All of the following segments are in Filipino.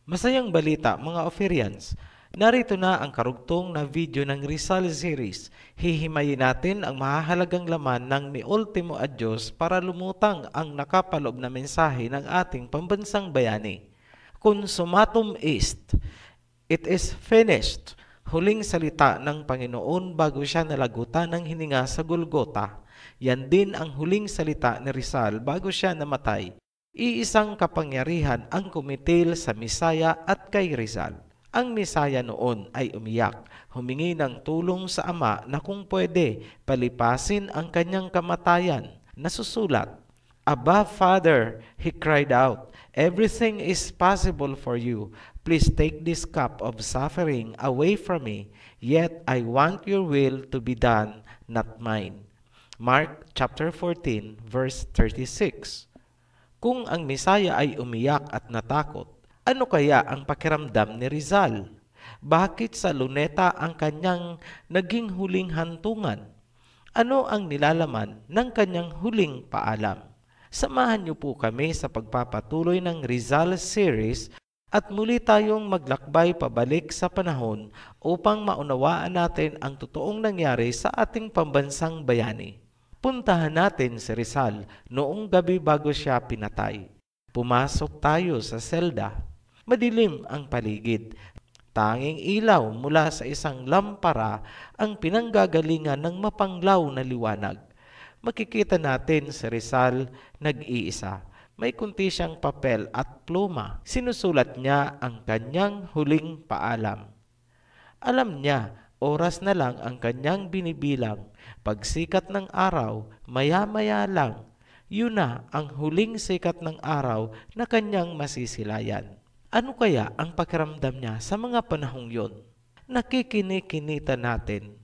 Masayang balita mga Ophirians, narito na ang karugtong na video ng Rizal series. Hihimayin natin ang mahahalagang laman ng Ni Ultimo Adios para lumutang ang nakapaloob na mensahe ng ating pambansang bayani. Consumatum est, it is finished, huling salita ng Panginoon bago siya nalagutan ng hininga sa Golgota. Yan din ang huling salita ni Rizal bago siya namatay. Iisang kapangyarihan ang kumitil sa Misaya at kay Rizal. Ang Misaya noon ay umiyak, humingi ng tulong sa Ama na kung pwede palipasin ang kanyang kamatayan. Nasusulat, "Abba, Father," he cried out, "everything is possible for you. Please take this cup of suffering away from me, yet I want your will to be done, not mine." Mark chapter 14, verse 36. Kung ang Misaya ay umiyak at natakot, ano kaya ang pakiramdam ni Rizal? Bakit sa luneta ang kanyang naging huling hantungan? Ano ang nilalaman ng kanyang huling paalam? Samahan niyo po kami sa pagpapatuloy ng Rizal series at muli tayong maglakbay pabalik sa panahon upang maunawaan natin ang totoong nangyari sa ating pambansang bayani. Puntahan natin si Rizal noong gabi bago siya pinatay. Pumasok tayo sa selda. Madilim ang paligid. Tanging ilaw mula sa isang lampara ang pinanggagalingan ng mapanglaw na liwanag. Makikita natin si Rizal nag-iisa. May kunti siyang papel at pluma. Sinusulat niya ang kanyang huling paalam. Alam niya, oras na lang ang kanyang binibilang. Pagsikat ng araw, maya-maya lang, yun na ang huling sikat ng araw na kanyang masisilayan. Ano kaya ang pakiramdam niya sa mga panahong yon? Nakikinikinita natin.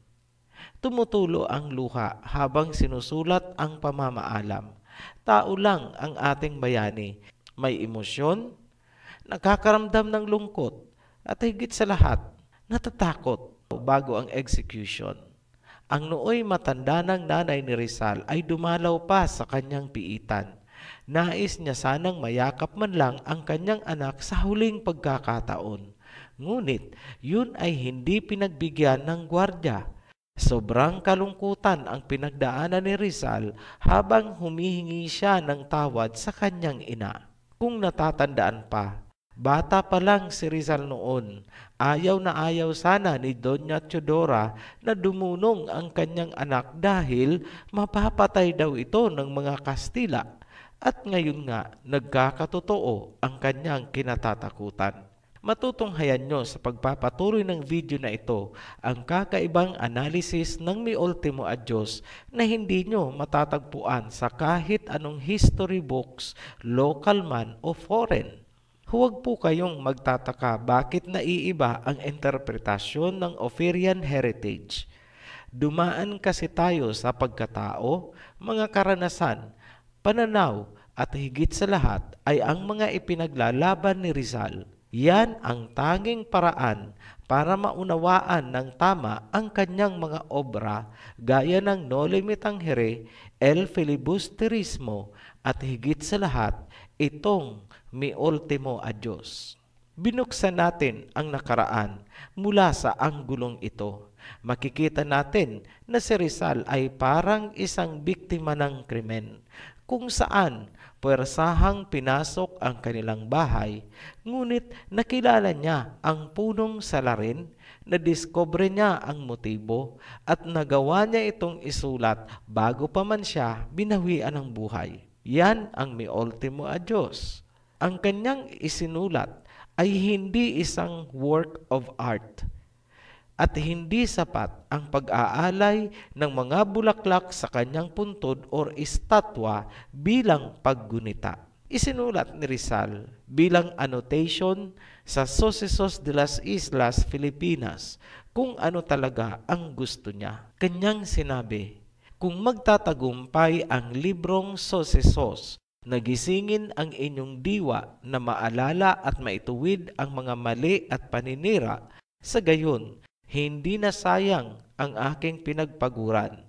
Tumutulo ang luha habang sinusulat ang pamamaalam. Tao lang ang ating bayani. May emosyon, nakakaramdam ng lungkot, at higit sa lahat, natatakot bago ang execution. Ang nooy matanda ng nanay ni Rizal ay dumalaw pa sa kanyang piitan. Nais niya sanang mayakap man lang ang kanyang anak sa huling pagkakataon. Ngunit yun ay hindi pinagbigyan ng gwardya. Sobrang kalungkutan ang pinagdaanan ni Rizal habang humihingi siya ng tawad sa kanyang ina. Kung natatandaan pa, bata pa lang si Rizal noon. Ayaw na ayaw sana ni Doña Teodora na dumunong ang kanyang anak dahil mapapatay daw ito ng mga Kastila. At ngayon nga, nagkakatotoo ang kanyang kinatatakutan. Matutunghayan nyo sa pagpapatuloy ng video na ito ang kakaibang analysis ng Ni Ultimo Adios na hindi nyo matatagpuan sa kahit anong history books, local man o foreign. Huwag po kayong magtataka bakit naiiba ang interpretasyon ng Ophirian heritage. Dumaan kasi tayo sa pagkatao, mga karanasan, pananaw at higit sa lahat ay ang mga ipinaglalaban ni Rizal. Yan ang tanging paraan para maunawaan ng tama ang kanyang mga obra gaya ng Noli Me Tangere, El Filibusterismo at higit sa lahat, itong Mi Ultimo Adios. Binuksan natin ang nakaraan mula sa anggulong ito. Makikita natin na si Rizal ay parang isang biktima ng krimen kung saan puwersahang pinasok ang kanilang bahay, ngunit nakilala niya ang punong salarin, nadiskubre niya ang motibo at nagawa niya itong isulat bago pa man siya binawian ng buhay. Yan ang Mi Ultimo Adios. Ang kanyang isinulat ay hindi isang work of art at hindi sapat ang pag-aalay ng mga bulaklak sa kanyang puntod o estatwa bilang paggunita. Isinulat ni Rizal bilang annotation sa Sucesos de las Islas Filipinas kung ano talaga ang gusto niya. Kanyang sinabi, kung magtatagumpay ang librong Sucesos, nagisingin ang inyong diwa na maalala at maituwid ang mga mali at paninira, sa gayon, hindi na sayang ang aking pinagpaguran.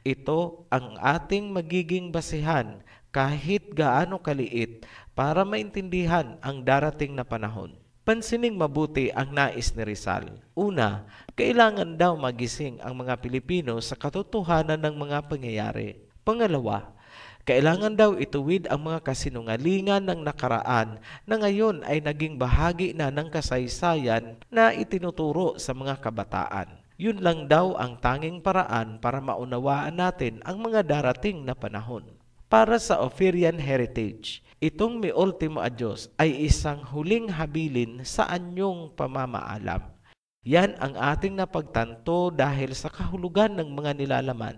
Ito ang ating magiging basihan kahit gaano kaliit para maintindihan ang darating na panahon. Pansining mabuti ang nais ni Rizal. Una, kailangan daw magising ang mga Pilipino sa katotohanan ng mga pangyayari. Pangalawa, kailangan daw ituwid ang mga kasinungalingan ng nakaraan na ngayon ay naging bahagi na ng kasaysayan na itinuturo sa mga kabataan. Yun lang daw ang tanging paraan para maunawaan natin ang mga darating na panahon. Para sa Ophirian Heritage, itong Mi Ultimo Adios ay isang huling habilin sa anyong pamamaalam. Yan ang ating napagtanto dahil sa kahulugan ng mga nilalaman.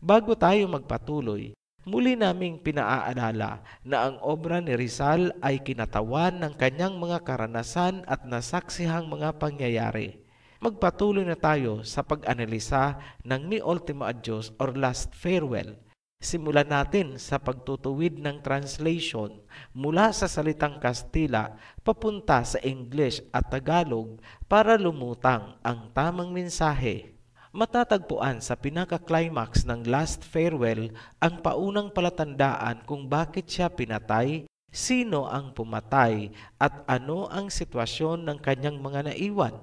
Bago tayo magpatuloy, muli naming pinaaalala na ang obra ni Rizal ay kinatawan ng kanyang mga karanasan at nasaksihang mga pangyayari. Magpatuloy na tayo sa pag-analisa ng Mi Ultimo Adios or Last Farewell. Simulan natin sa pagtutuwid ng translation mula sa salitang Kastila papunta sa English at Tagalog para lumutang ang tamang mensahe. Matatagpuan sa pinaka-climax ng Last Farewell ang paunang palatandaan kung bakit siya pinatay, sino ang pumatay, at ano ang sitwasyon ng kanyang mga naiwan.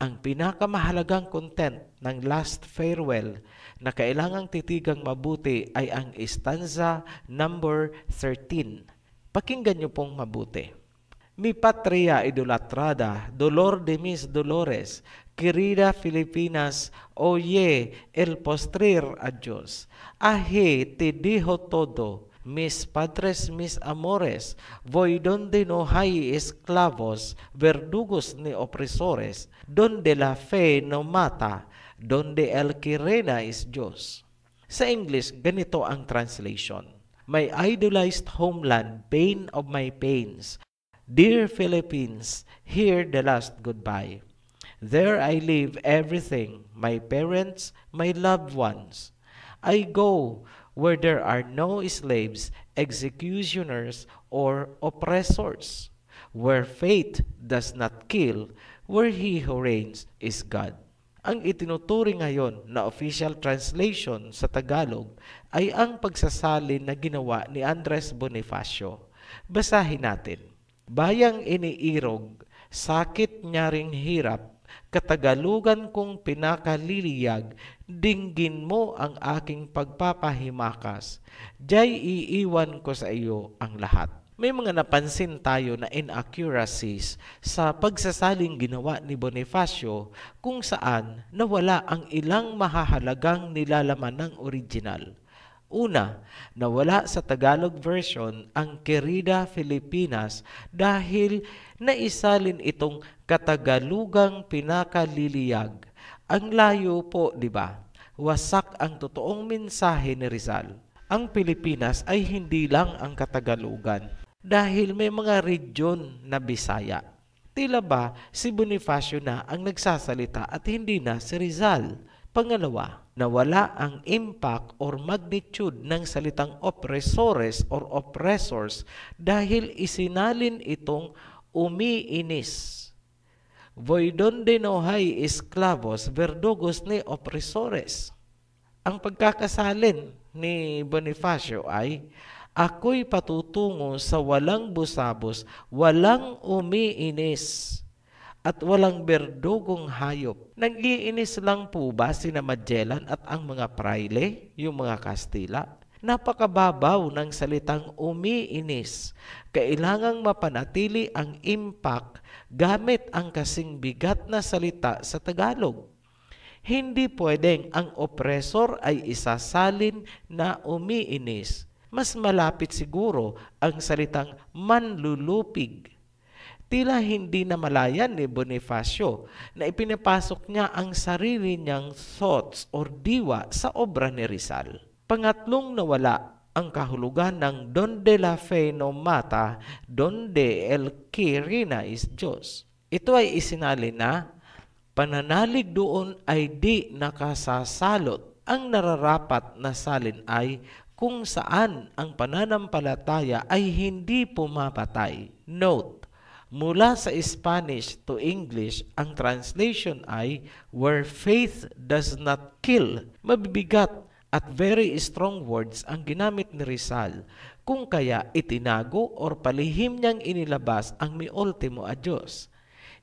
Ang pinakamahalagang content ng Last Farewell na kailangang titigang mabuti ay ang stanza number 13. Pakinggan niyo pong mabuti. Mi patria idolatrada, dolor de mis dolores, querida Filipinas, oye el postrer adiós. Aje te dijo todo, mis padres, mis amores, voy donde no hay esclavos, verdugos ni opresores, donde la fe no mata, donde el que reina es Diyos. Sa English, ganito ang translation. My idolized homeland, pain of my pains, dear Philippines, hear the last goodbye. There I leave everything, my parents, my loved ones. I go where there are no slaves, executioners, or oppressors, where fate does not kill, where he who reigns is God. Ang itinuturing ngayon na official translation sa Tagalog ay ang pagsasalin na ginawa ni Andres Bonifacio. Basahin natin. Bayang iniirog, sakit niya ring hirap, katagalugan kong pinakaliliyag, dinggin mo ang aking pagpapahimakas. Diya'y iiwan ko sa iyo ang lahat. May mga napansin tayo na inaccuracies sa pagsasaling ginawa ni Bonifacio kung saan nawala ang ilang mahahalagang nilalaman ng original. Una, nawala sa Tagalog version ang Querida Filipinas dahil naisalin itong katagalugang pinakaliliyag. Ang layo po, di ba? Wasak ang totoong mensahe ni Rizal. Ang Pilipinas ay hindi lang ang katagalugan dahil may mga region na Bisaya. Tila ba si Bonifacio na ang nagsasalita at hindi na si Rizal? Pangalawa, nawala ang impact or magnitude ng salitang oppressores or oppressors dahil isinalin itong umiinis. Voi donde no hay esclavos, verdugos ni opresores. Ang pagkakasalin ni Bonifacio ay, ako'y patutungo sa walang busabos, walang umiinis, at walang berdugong hayop. Nag-iinis lang po ba sina Magellan at ang mga praile, yung mga Kastila? Napakababaw ng salitang umiinis. Kailangang mapanatili ang impact gamit ang kasing bigat na salita sa Tagalog. Hindi pwedeng ang oppressor ay isasalin na umiinis. Mas malapit siguro ang salitang manlulupig. Tila hindi na malayan ni Bonifacio na ipinapasok niya ang sarili niyang thoughts or diwa sa obra ni Rizal. Pangatlong nawala ang kahulugan ng donde la fe no mata, donde el que reina is Diyos. Ito ay isinalin na pananalig doon ay di nakasasalot. Ang nararapat na salin ay kung saan ang pananampalataya ay hindi pumapatay. Note, mula sa Spanish to English, ang translation ay where faith does not kill. Mabibigat at very strong words ang ginamit ni Rizal, kung kaya itinago or palihim niyang inilabas ang mi ultimo a Diyos.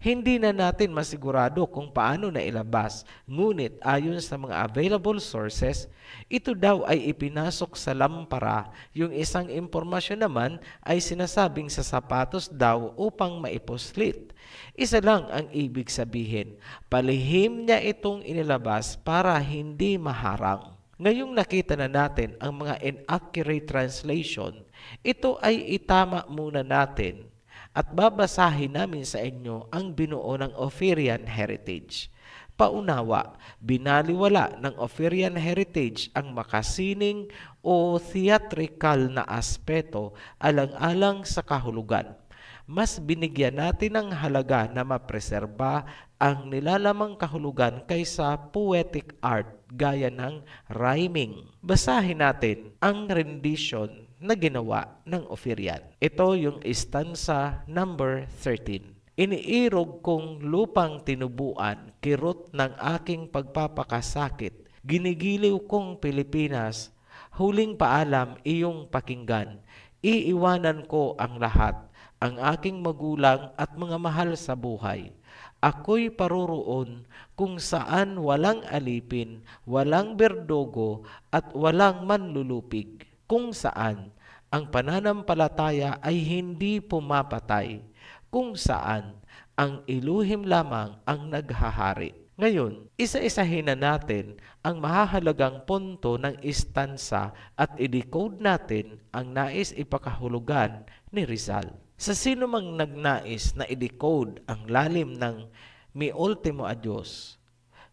Hindi na natin masigurado kung paano na ilabas, ngunit ayon sa mga available sources, ito daw ay ipinasok sa lampara, yung isang impormasyon naman ay sinasabing sa sapatos daw upang maipuslit. Isa lang ang ibig sabihin, palihim niya itong inilabas para hindi maharang. Ngayong nakita na natin ang mga inaccurate translation, ito ay itama muna natin at babasahin namin sa inyo ang binuo ng Ophirian Heritage. Paunawa, binaliwala ng Ophirian Heritage ang makasining o theatrical na aspeto alang-alang sa kahulugan. Mas binigyan natin ng halaga na mapreserba ang nilalamang kahulugan kaysa poetic art gaya ng rhyming. Basahin natin ang rendition na ginawa ng Ophirian. Ito yung stanza number 13. Iniirog kong lupang tinubuan, kirot ng aking pagpapakasakit. Ginigiliw kong Pilipinas, huling paalam iyong pakinggan. Iiwanan ko ang lahat, ang aking magulang at mga mahal sa buhay. Ako'y paroroon kung saan walang alipin, walang berdogo at walang manlulupig. Kung saan ang pananampalataya ay hindi pumapatay. Kung saan ang iluhim lamang ang naghahari. Ngayon, isa-isahin na natin ang mahahalagang punto ng istansa at i-decode natin ang nais ipakahulugan ni Rizal. Sa sino mang nagnais na i-decode ang lalim ng mi ultimo a Diyos,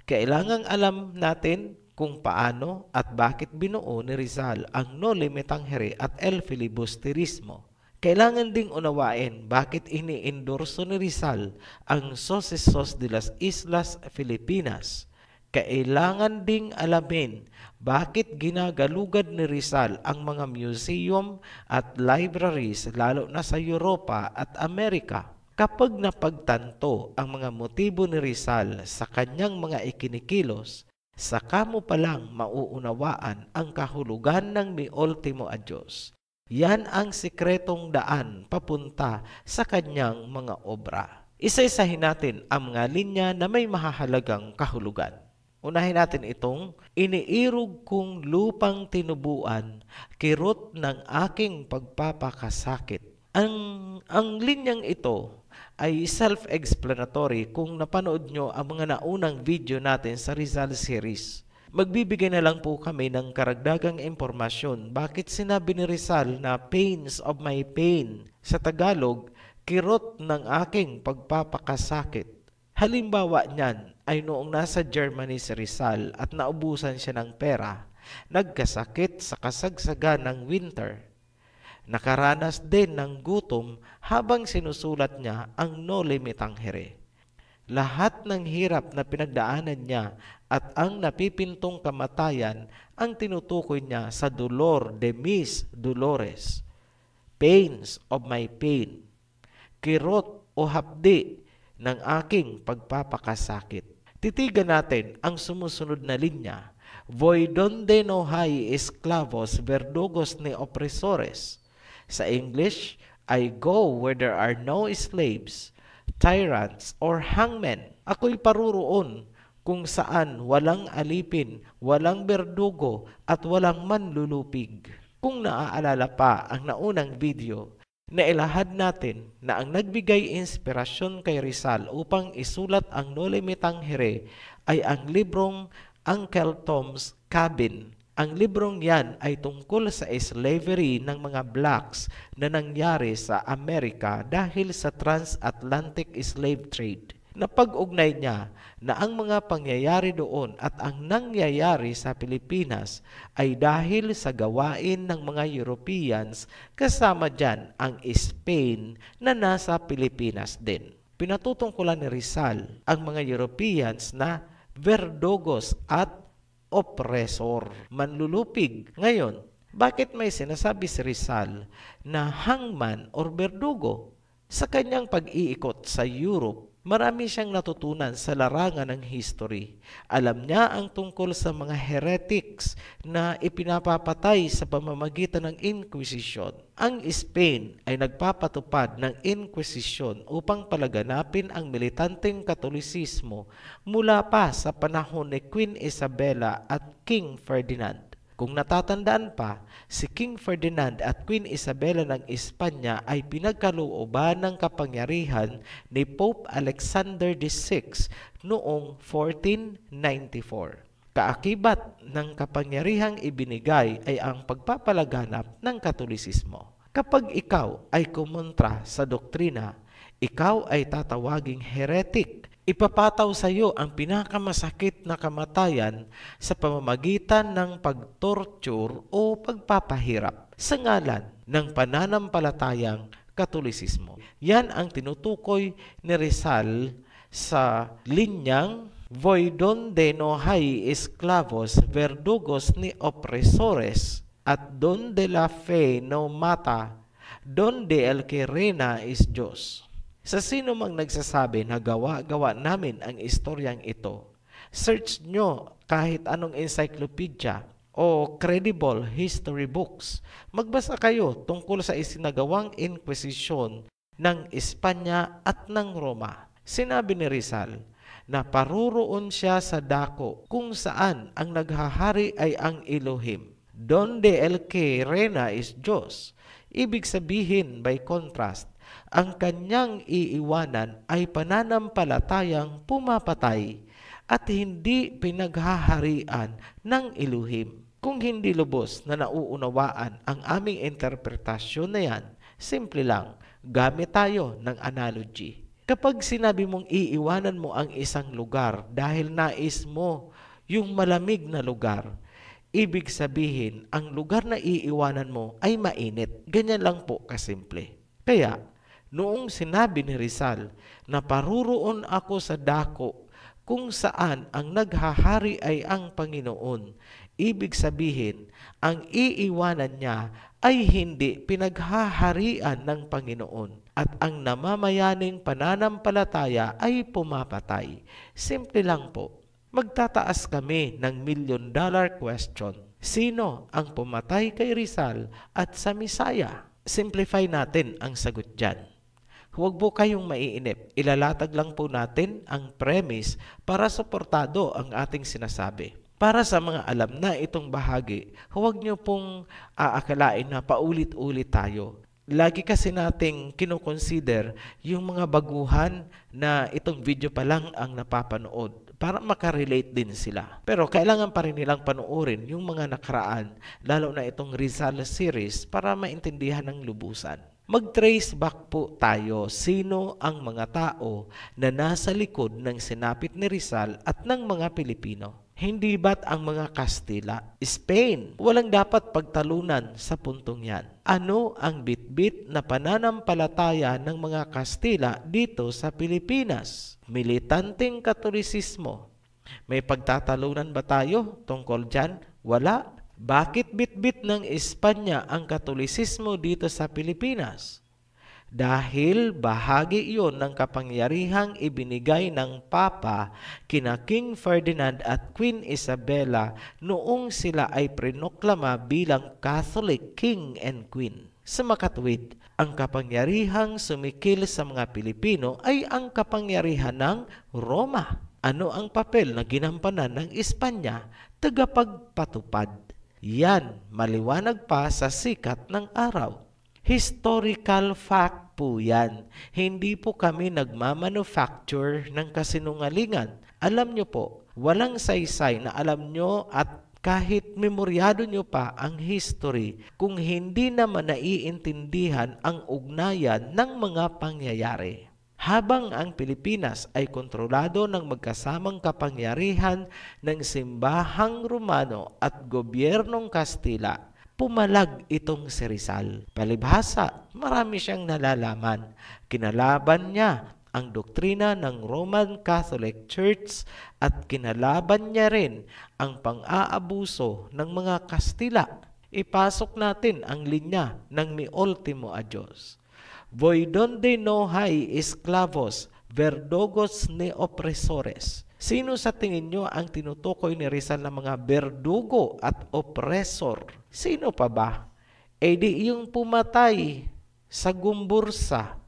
kailangang alam natin kung paano at bakit binuo ni Rizal ang noli me tangere at el filibusterismo. Kailangan ding unawain bakit ini-endorso ni Rizal ang Sucesos de las Islas Filipinas. Kailangan ding alamin bakit ginagalugad ni Rizal ang mga museum at libraries lalo na sa Europa at Amerika. Kapag napagtanto ang mga motibo ni Rizal sa kanyang mga ikinikilos, saka mo palang mauunawaan ang kahulugan ng mi ultimo a Diyos. Yan ang sikretong daan papunta sa kanyang mga obra. Isa-isahin natin ang mga linya na may mahahalagang kahulugan. Unahin natin itong, iniirog kong lupang tinubuan, kirot ng aking pagpapakasakit. Ang linyang ito ay self-explanatory kung napanood nyo ang mga naunang video natin sa Rizal series. Magbibigay na lang po kami ng karagdagang impormasyon bakit sinabi ni Rizal na pains of my pain. Sa Tagalog, kirot ng aking pagpapakasakit. Halimbawa niyan ay noong nasa Germany si Rizal at naubusan siya ng pera, nagkasakit sa kasagsagan ng winter. Nakaranas din ng gutom habang sinusulat niya ang Noli Me Tangere. Lahat ng hirap na pinagdaanan niya at ang napipintong kamatayan ang tinutukoy niya sa dolor de mis dolores, pains of my pain. kirot o hapdi ng aking pagpapakasakit. Titigan natin ang sumusunod na linya. Voy donde no hay esclavos, verdugos ni opresores. Sa English, I go where there are no slaves, tyrants, or hangmen. Ako'y paruroon kung saan walang alipin, walang berdugo, at walang manlulupig. Kung naaalala pa ang naunang video, nailahad natin na ang nagbigay inspirasyon kay Rizal upang isulat ang Noli Me Tangere ay ang librong Uncle Tom's Cabin. Ang librong yan ay tungkol sa slavery ng mga blacks na nangyari sa Amerika dahil sa transatlantic slave trade. Napag-ugnay niya na ang mga pangyayari doon at ang nangyayari sa Pilipinas ay dahil sa gawain ng mga Europeans, kasama dyan ang Spain na nasa Pilipinas din. Pinatutungkulan ni Rizal ang mga Europeans na verdugos at oppressor, manlulupig. Ngayon, bakit may sinasabi si Rizal na hangman or berdugo? Sa kanyang pag-iikot sa Europe, marami siyang natutunan sa larangan ng history. Alam niya ang tungkol sa mga heretics na ipinapapatay sa pamamagitan ng Inquisition. Ang Spain ay nagpapatupad ng Inquisition upang palaganapin ang militanteng Katolisismo mula pa sa panahon ni Queen Isabella at King Ferdinand. Kung natatandaan pa, si King Ferdinand at Queen Isabella ng Espanya ay pinagkalooban ng kapangyarihan ni Pope Alexander VI noong 1494. Kaakibat ng kapangyarihang ibinigay ay ang pagpapalaganap ng Katolisismo. Kapag ikaw ay kumontra sa doktrina, ikaw ay tatawaging heretic. Ipapataw sa iyo ang pinakamasakit na kamatayan sa pamamagitan ng pagtorture o pagpapahirap sa ngalan ng pananampalatayang Katolisismo. Yan ang tinutukoy ni Rizal sa linyang Voy donde no hay esclavos, verdugos ni opresores, at donde la fe no mata, donde el que reina es Diyos. Sa sino mang nagsasabi na gawa-gawa namin ang istoryang ito, search nyo kahit anong encyclopedia o credible history books. Magbasa kayo tungkol sa isinagawang Inquisition ng Espanya at ng Roma. Sinabi ni Rizal na paruroon siya sa dako kung saan ang naghahari ay ang Elohim. Donde el que reina is Diyos. Ibig sabihin, by contrast, ang kanyang iiwanan ay pananampalatayang pumapatay at hindi pinaghaharian ng Elohim. Kung hindi lubos na nauunawaan ang aming interpretasyon na yan, simple lang, gamit tayo ng analogy. Kapag sinabi mong iiwanan mo ang isang lugar dahil nais mo yung malamig na lugar, ibig sabihin, ang lugar na iiwanan mo ay mainit. Ganyan lang po kasimple. Kaya, noong sinabi ni Rizal na paruroon ako sa dako kung saan ang naghahari ay ang Panginoon, ibig sabihin, ang iiwanan niya ay hindi pinaghaharian ng Panginoon at ang namamayaning pananampalataya ay pumapatay. Simple lang po. Magtataas kami ng $1 million question. Sino ang pumatay kay Rizal at sa Misaya? Simplify natin ang sagot dyan. Huwag po kayong maiinip. Ilalatag lang po natin ang premise para suportado ang ating sinasabi. Para sa mga alam na itong bahagi, huwag nyo pong aakalain na paulit-ulit tayo. Lagi kasi nating kinoconsider yung mga baguhan na itong video pa lang ang napapanood para makarelate din sila. Pero kailangan pa rin nilang panoorin yung mga nakaraan, lalo na itong Rizal series para maintindihan ng lubusan. Mag-trace back po tayo sino ang mga tao na nasa likod ng sinapit ni Rizal at ng mga Pilipino. Hindi ba't ang mga Kastila? Spain, walang dapat pagtalunan sa puntong yan. Ano ang bitbit na pananampalataya ng mga Kastila dito sa Pilipinas? Militanteng Katolisismo. May pagtatalunan ba tayo tungkol dyan? Wala. Bakit bitbit ng Espanya ang Katolisismo dito sa Pilipinas? dahil bahagi iyon ng kapangyarihang ibinigay ng Papa kina King Ferdinand at Queen Isabella noong sila ay prinoklama bilang Catholic King and Queen. Sa makatwid, ang kapangyarihang sumikil sa mga Pilipino ay ang kapangyarihan ng Roma. Ano ang papel na ginampanan ng Espanya? Tagapagpatupad. Yan, maliwanag pa sa sikat ng araw. Historical fact po yan. Hindi po kami nagmamanufacture ng kasinungalingan. Alam nyo po, walang saysay na alam nyo at kahit memoryado nyo pa ang history kung hindi naman naiintindihan ang ugnayan ng mga pangyayari. Habang ang Pilipinas ay kontrolado ng magkasamang kapangyarihan ng simbahang Romano at gobyernong Kastila, pumalag itong si Rizal. Palibhasa, marami siyang nalalaman. Kinalaban niya ang doktrina ng Roman Catholic Church at kinalaban niya rin ang pang-aabuso ng mga Kastila. Ipasok natin ang linya ng Mi Ultimo Adios. Voy donde no hay esclavos, verdugos ni opresores. Sino sa tingin nyo ang tinutukoy ni Rizal na mga berdugo at oppressor? Sino pa ba? Di yung pumatay sa Gumbursa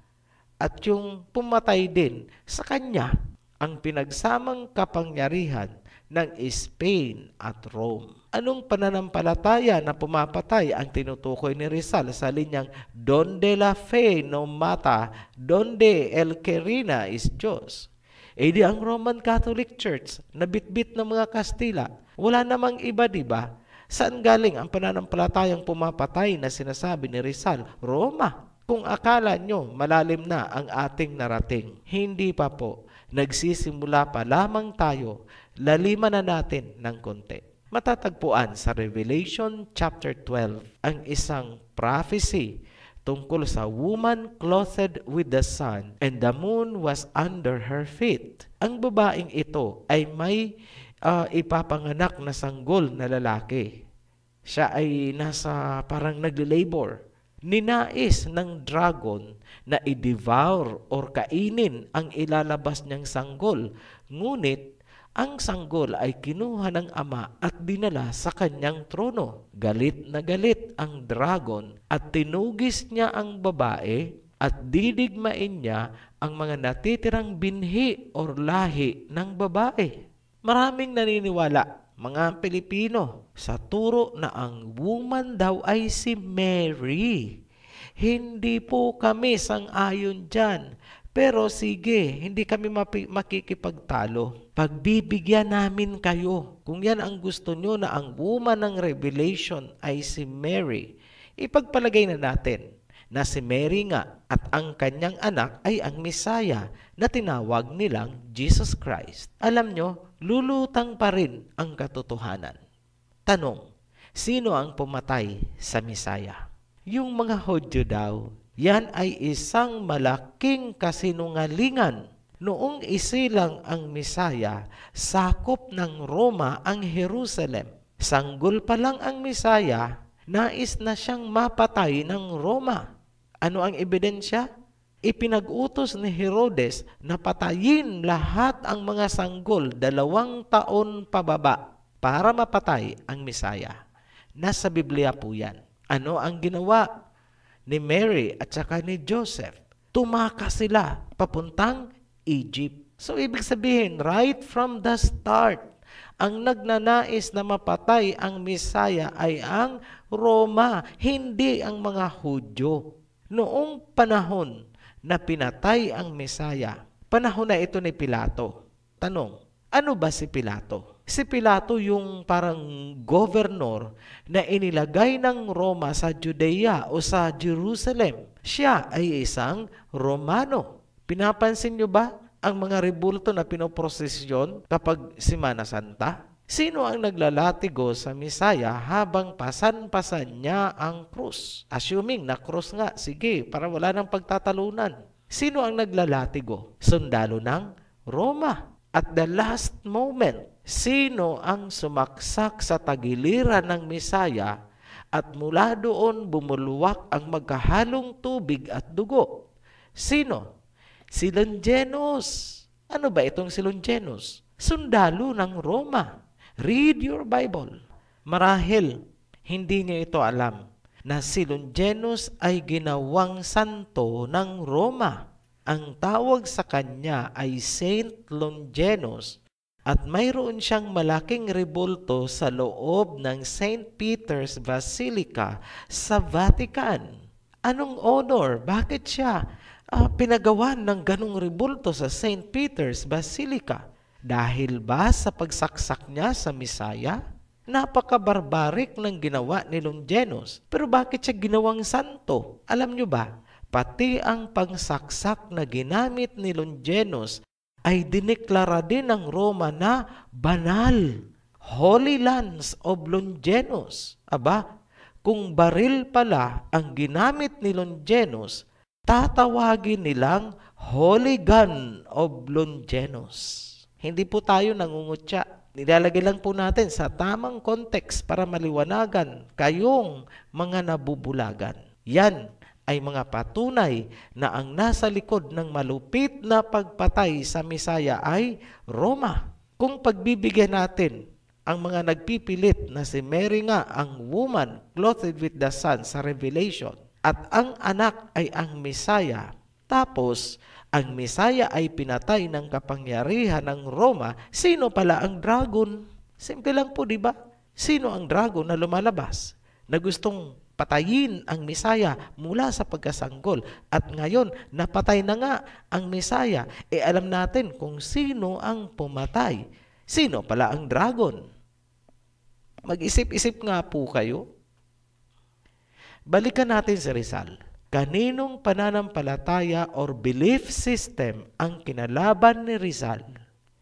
at yung pumatay din sa kanya, ang pinagsamang kapangyarihan ng Spain at Rome. Anong pananampalataya na pumapatay ang tinutukoy ni Rizal sa linyang donde la fe no mata, donde el que reina is Diyos? Di ang Roman Catholic Church na bitbit ng mga Kastila. Wala namang iba, diba? Saan galing ang pananampalatayang pumapatay na sinasabi ni Rizal? Roma. Kung akala nyo malalim na ang ating narating, hindi pa po. Nagsisimula pa lamang tayo, laliman na natin ng konti. Matatagpuan sa Revelation chapter 12 ang isang prophecy tungkol sa woman clothed with the sun and the moon was under her feet. Ang babaeng ito ay may ipapanganak na sanggol na lalaki. Siya ay nasa parang nagle-labor. Ninais ng dragon na i-devour or kainin ang ilalabas niyang sanggol. Ngunit, ang sanggol ay kinuha ng ama at dinala sa kanyang trono. Galit na galit ang dragon at tinugis niya ang babae at didigmain niya ang mga natitirang binhi or lahi ng babae. Maraming naniniwala, mga Pilipino, sa turo na ang woman daw ay si Mary. Hindi po kami sang-ayon dyan. Pero sige, hindi kami makikipagtalo. Pagbibigyan namin kayo. Kung yan ang gusto nyo na ang woman ng Revelation ay si Mary, ipagpalagay na natin na si Mary nga at ang kanyang anak ay ang Messiah na tinawag nilang Jesus Christ. Alam nyo, lulutang pa rin ang katotohanan. Tanong, sino ang pumatay sa Messiah? Yung mga Hudyo daw. Yan ay isang malaking kasinungalingan. Noong isilang ang Messiah, sakop ng Roma ang Jerusalem. Sanggol pa lang ang Messiah, nais na siyang mapatay ng Roma. Ano ang ebidensya? Ipinag-utos ni Herodes na patayin lahat ang mga sanggol 2 taon pababa para mapatay ang Messiah. Nasa Biblia po yan. Ano ang ginawa ni Mary at saka ni Joseph? Tumakas sila papuntang Egypt. So ibig sabihin, right from the start, ang nagnanais na mapatay ang Messiah ay ang Roma, hindi ang mga Hudyo. Noong panahon na pinatay ang Messiah, panahon na ito ni Pilato. Tanong, ano ba si Pilato? Si Pilato yung parang governor na inilagay ng Roma sa Judea o sa Jerusalem. Siya ay isang Romano. Pinapansin nyo ba ang mga rebulto na pinoprosesyon kapag Semana Santa? Sino ang naglalatigo sa Messiah habang pasan-pasan niya ang krus? Assuming na krus nga, sige, para wala nang pagtatalunan. Sino ang naglalatigo? Sundalo ng Roma. At the last moment, sino ang sumaksak sa tagiliran ng Messiah at mula doon bumulwak ang magkahalong tubig at dugo? Sino? Si Longinus. Ano ba itong si Longinus? Sundalo ng Roma. Read your Bible. Marahil, hindi niyo ito alam na si Longinus ay ginawang santo ng Roma. Ang tawag sa kanya ay Saint Longinus at mayroon siyang malaking rebulto sa loob ng St. Peter's Basilica sa Vatican. Anong honor? Bakit siya pinagawan ng ganong rebulto sa St. Peter's Basilica? Dahil ba sa pagsaksak niya sa Misaya? Napaka-barbaric ng ginawa ni Longinus. Pero bakit siya ginawang santo? Alam nyo ba? Pati ang pangsaksak na ginamit ni Longinus ay dineklara din ng Roma na banal. Holy Lands of Longinus. Aba, kung baril pala ang ginamit ni Longinus, tatawagin nilang Holy Gun of Longinus. Hindi po tayo nangungutya. Nilalagay lang po natin sa tamang context para maliwanagan kayong mga nabubulagan. Yan ay mga patunay na ang nasa likod ng malupit na pagpatay sa Misaya ay Roma. Kung pagbibigyan natin ang mga nagpipilit na si Mary nga ang woman clothed with the sun sa Revelation at ang anak ay ang Misaya, tapos ang Misaya ay pinatay ng kapangyarihan ng Roma, sino pala ang dragon? Simple lang po, di ba? Sino ang dragon na lumalabas na gustong patayin ang Misaya mula sa pagkasanggol? At ngayon, napatay na nga ang Misaya. Alam natin kung sino ang pumatay. Sino pala ang dragon? Mag-isip-isip nga po kayo. Balikan natin si Rizal. Kaninong pananampalataya or belief system ang kinalaban ni Rizal?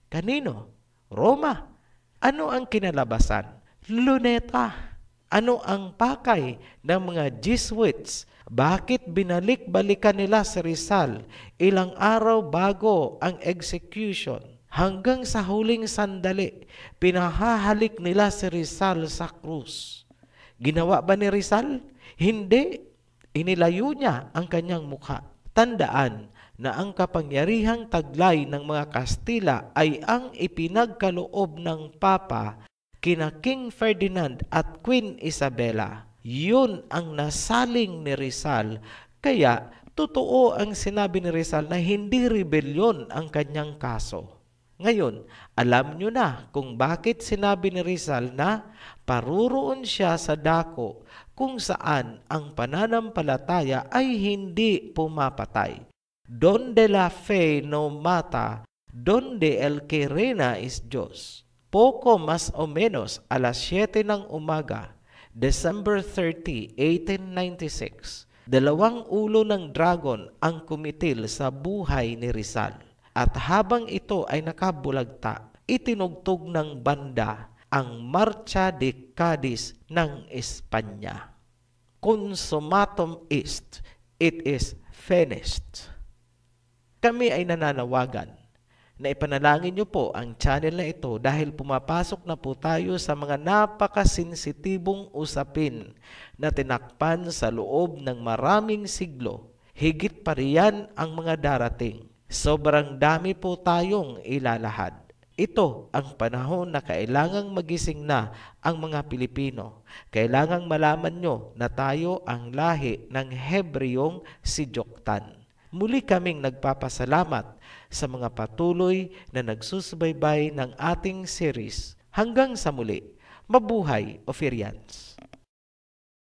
Kanino? Roma. Ano ang kinalabasan? Luneta. Ano ang pakay ng mga Jesuits? Bakit binalik-balikan nila si Rizal ilang araw bago ang execution? Hanggang sa huling sandali, pinahahalik nila si Rizal sa krus. Ginawa ba ni Rizal? Hindi. Inilayo niya ang kanyang mukha. Tandaan na ang kapangyarihang taglay ng mga Kastila ay ang ipinagkaloob ng Papa kina King Ferdinand at Queen Isabella. Yun ang nasaling ni Rizal. Kaya totoo ang sinabi ni Rizal na hindi rebelyon ang kanyang kaso. Ngayon, alam nyo na kung bakit sinabi ni Rizal na paruroon siya sa dako kung saan ang pananampalataya ay hindi pumapatay. Donde la fe no mata, donde el que reina es Diyos. Poco más o menos alas 7 ng umaga, December 30, 1896, 2 ulo ng dragon ang kumitil sa buhay ni Rizal. At habang ito ay nakabulagta, itinugtog ng banda ang Marcha de Cadiz ng Espanya. Consumatum est, it is finished. Kami ay nananawagan na ipanalangin niyo po ang channel na ito dahil pumapasok na po tayo sa mga napakasensitibong usapin na tinakpan sa loob ng maraming siglo. Higit pa riyan ang mga darating. Sobrang dami po tayong ilalahad. Ito ang panahon na kailangang magising na ang mga Pilipino. Kailangang malaman nyo na tayo ang lahi ng Hebreyong si Joktan. Muli kaming nagpapasalamat sa mga patuloy na nagsusubaybay ng ating series. Hanggang sa muli, mabuhay, Ophirians!